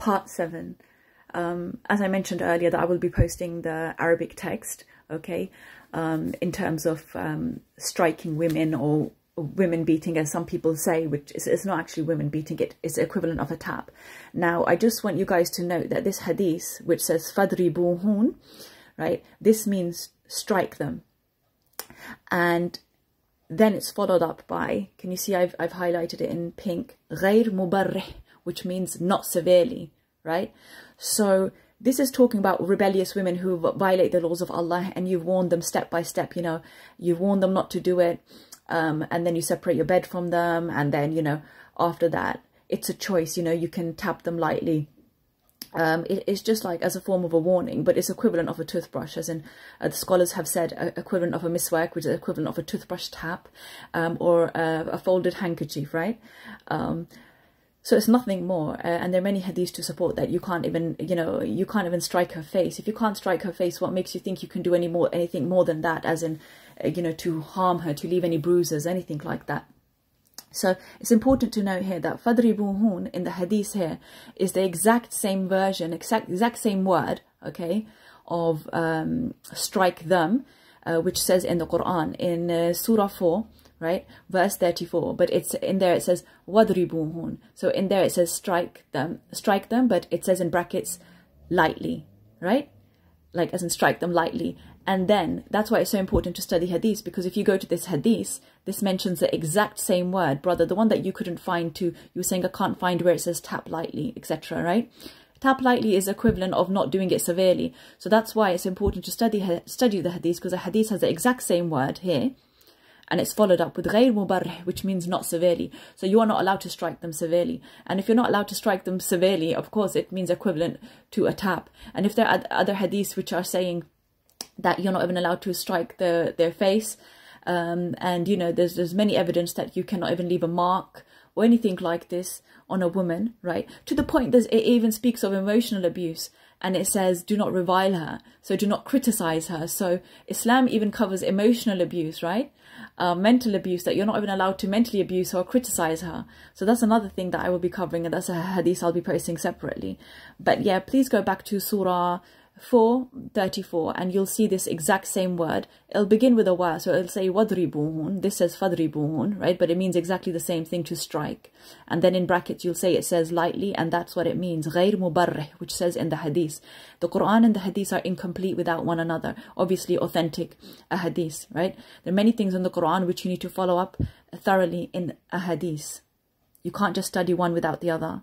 part 7. As I mentioned earlier, that I will be posting the Arabic text, okay, in terms of striking women or women beating, as some people say, which is not actually women beating, it's the equivalent of a tap. Now, I just want you guys to note that this hadith, which says فَضْرِبُوهُنْ, right, this means strike them. And then it's followed up by, can you see I've highlighted it in pink, غَيْر مُبَرِّحْ, which means not severely, right? So this is talking about rebellious women who violate the laws of Allah, and you've warned them step by step, you know, you've warned them not to do it, and then you separate your bed from them, and then, you know, after that, it's a choice, you know, you can tap them lightly. It's just like as a form of a warning, but it's equivalent of a toothbrush, as in the scholars have said equivalent of a miswak, which is equivalent of a toothbrush tap, or a folded handkerchief, right? So it's nothing more, and there are many hadiths to support that. You can't even, you know, you can't even strike her face. If you can't strike her face, what makes you think you can do anything more than that, as in, you know, to harm her, to leave any bruises, anything like that. So it's important to note here that فَضْرِبُوهُنْ in the hadith here is the exact same version, exact same word, okay, of strike them, which says in the Quran in Surah 4, right, verse 34, but it's in there, it says وَضْرِبُوهُنْ. So in there it says strike them, but it says in brackets lightly, right? Like as in strike them lightly. And then that's why it's so important to study hadith, because if you go to this hadith, this mentions the exact same word, brother, the one that you couldn't find to, you were saying I can't find where it says tap lightly, etc., right? Tap lightly is equivalent of not doing it severely. So that's why it's important to study the hadith, because the hadith has the exact same word here, and it's followed up with غَيْر مُبَرِّحْ, which means not severely. So you are not allowed to strike them severely. And if you're not allowed to strike them severely, of course, it means equivalent to a tap. And if there are other hadiths which are saying that you're not even allowed to strike their face, and, you know, there's many evidence that you cannot even leave a mark or anything like this on a woman, right? To the point that it even speaks of emotional abuse, and it says do not revile her, so do not criticize her. So Islam even covers emotional abuse, right? Mental abuse, that you're not even allowed to mentally abuse her or criticize her. So that's another thing that I will be covering, and that's a hadith I'll be posting separately. But yeah, please go back to Surah 4:34, and you'll see this exact same word. It'll begin with a wa, so it'll say وَضْرِبُوهُنْ. This says فَضْرِبُوهُنْ, right? But it means exactly the same thing, to strike. And then in brackets you'll say it says lightly, and that's what it means, غَيْر مُبَرِّحْ, which says in the hadith. The Quran and the hadith are incomplete without one another. Obviously authentic a hadith, right? There are many things in the Quran which you need to follow up thoroughly in a hadith. You can't just study one without the other.